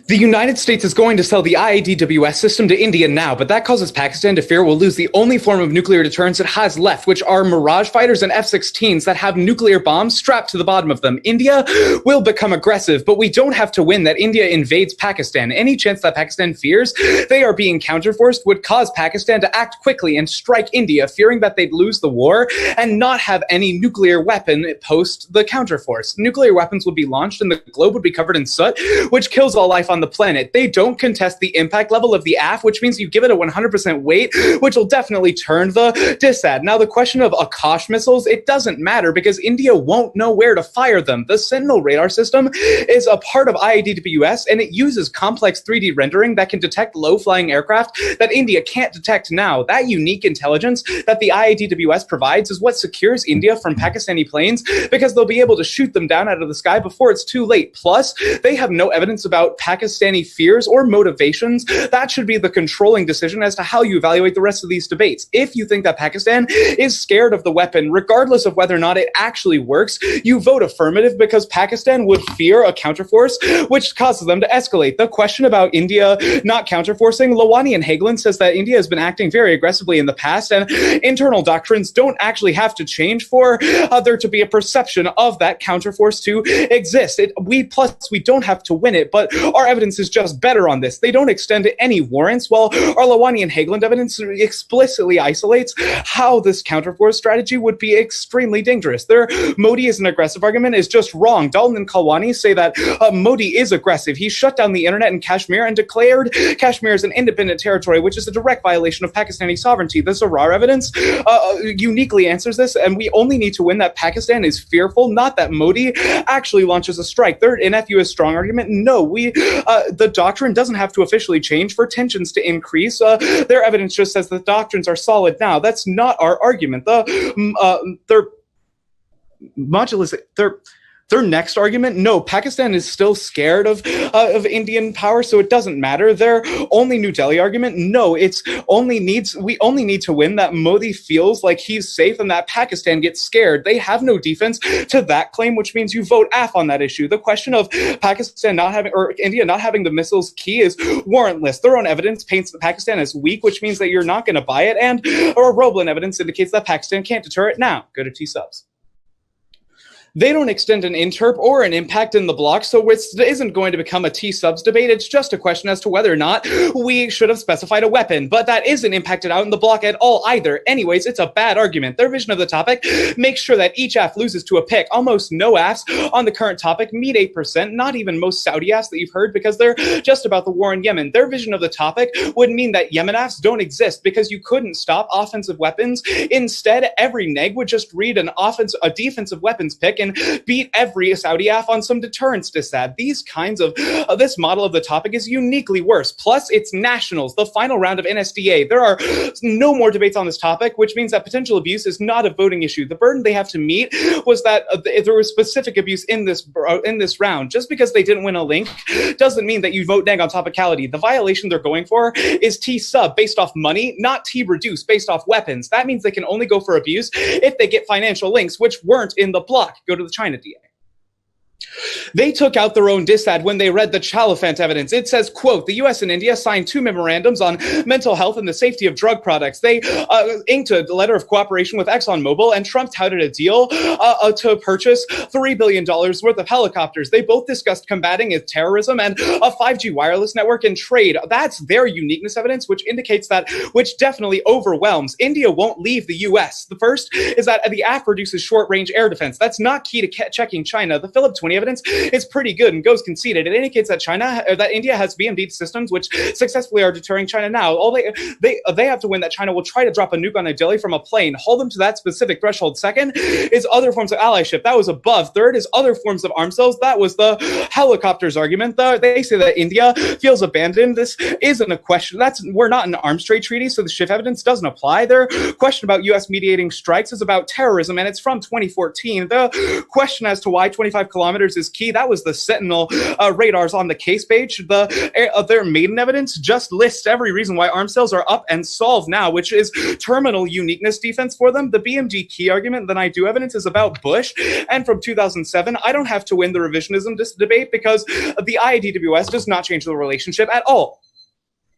The United States is going to sell the IADWS system to India now, but that causes Pakistan to fear we'll lose the only form of nuclear deterrence it has left, which are Mirage fighters and F-16s that have nuclear bombs strapped to the bottom of them. India will become aggressive, but we don't have to win that India invades Pakistan. Any chance that Pakistan fears they are being counterforced would cause Pakistan to act quickly and strike India, fearing that they'd lose the war and not have any nuclear weapon post the counterforce. Nuclear weapons would be launched and the globe would be covered in soot, which kills all life on the planet. They don't contest the impact level of the AF, which means you give it a 100% weight, which will definitely turn the DISAD. Now, the question of Akash missiles, it doesn't matter because India won't know where to fire them. The Sentinel radar system is a part of IADWS, and it uses complex 3D rendering that can detect low-flying aircraft that India can't detect now. That unique intelligence that the IADWS provides is what secures India from Pakistani planes because they'll be able to shoot them down out of the sky before it's too late. Plus, they have no evidence about Pakistani fears or motivations. That should be the controlling decision as to how you evaluate the rest of these debates. If you think that Pakistan is scared of the weapon, regardless of whether or not it actually works, you vote affirmative because Pakistan would fear a counterforce, which causes them to escalate. The question about India not counterforcing, Lawani and Hagelin says that India has been acting very aggressively in the past, and internal doctrines don't actually have to change for there to be a perception of that counterforce to exist. We don't have to win it, but our evidence is just better on this. They don't extend any warrants, while our Lawani and Hagelin evidence explicitly isolates how this counterforce strategy would be extremely dangerous. Their Modi is an aggressive argument is just wrong. Dalton and Kalwani say that Modi is aggressive. He shut down the internet in Kashmir and declared Kashmir as an independent territory, which is a direct violation of Pakistani sovereignty. The Zarar evidence uniquely answers this, and we only need to win that Pakistan is fearful, not that Modi actually launches a strike. Their NFU is strong argument. No, the doctrine doesn't have to officially change for tensions to increase. Their evidence just says the doctrines are solid now. That's not our argument. Their next argument, no, Pakistan is still scared of Indian power, so it doesn't matter. Their only New Delhi argument, no, we only need to win that Modi feels like he's safe and that Pakistan gets scared. They have no defense to that claim, which means you vote AF on that issue. The question of Pakistan not having, or India not having the missiles key is warrantless. Their own evidence paints Pakistan as weak, which means that you're not going to buy it, and Roblin evidence indicates that Pakistan can't deter it now. Go to T-subs. They don't extend an interp or an impact in the block, so it isn't going to become a T-subs debate. It's just a question as to whether or not we should have specified a weapon, but that isn't impacted out in the block at all either. Anyways, it's a bad argument. Their vision of the topic makes sure that each AF loses to a pick. Almost no AFs on the current topic meet 8%, not even most Saudi AFs that you've heard because they're just about the war in Yemen. Their vision of the topic would mean that Yemen AFs don't exist because you couldn't stop offensive weapons. Instead, every neg would just read a defensive weapons pick and beat every Saudi AF on some deterrence DISAD. These kinds of this model of the topic is uniquely worse. Plus, it's nationals, the final round of NSDA. There are no more debates on this topic, which means that potential abuse is not a voting issue. The burden they have to meet was that there was specific abuse in this round. Just because they didn't win a link doesn't mean that you vote neg on topicality. The violation they're going for is T-sub based off money, not T-reduce based off weapons. That means they can only go for abuse if they get financial links, which weren't in the block. Go to the China DA. They took out their own DISAD when they read the Chalifant evidence. It says, quote, the U.S. and India signed 2 memorandums on mental health and the safety of drug products. They inked a letter of cooperation with ExxonMobil, and Trump touted a deal to purchase $3 billion worth of helicopters. They both discussed combating terrorism and a 5G wireless network and trade. That's their uniqueness evidence, which indicates that, which definitely overwhelms. India won't leave the U.S. The first is that the AF reduces short-range air defense. That's not key to checking China. The Philip 20 evidence is pretty good and goes conceded. It indicates that India has VMD systems which successfully are deterring China now. All they have to win that China will try to drop a nuke on New Delhi from a plane. Hold them to that specific threshold. Second is other forms of allyship. That was above. Third is other forms of arms sales. That was the helicopters argument. They say that India feels abandoned. This isn't a question. We're not in an arms trade treaty, so the Schiff evidence doesn't apply. Their question about U.S. mediating strikes is about terrorism, and it's from 2014. The question as to why 25 kilometers standards is key. That was the Sentinel radars on the case page. Their maiden evidence just lists every reason why arms sales are up and solved now, which is terminal uniqueness defense for them. The BMG key argument that I do evidence is about Bush, and from 2007, I don't have to win the revisionism debate because the IADWS does not change the relationship at all.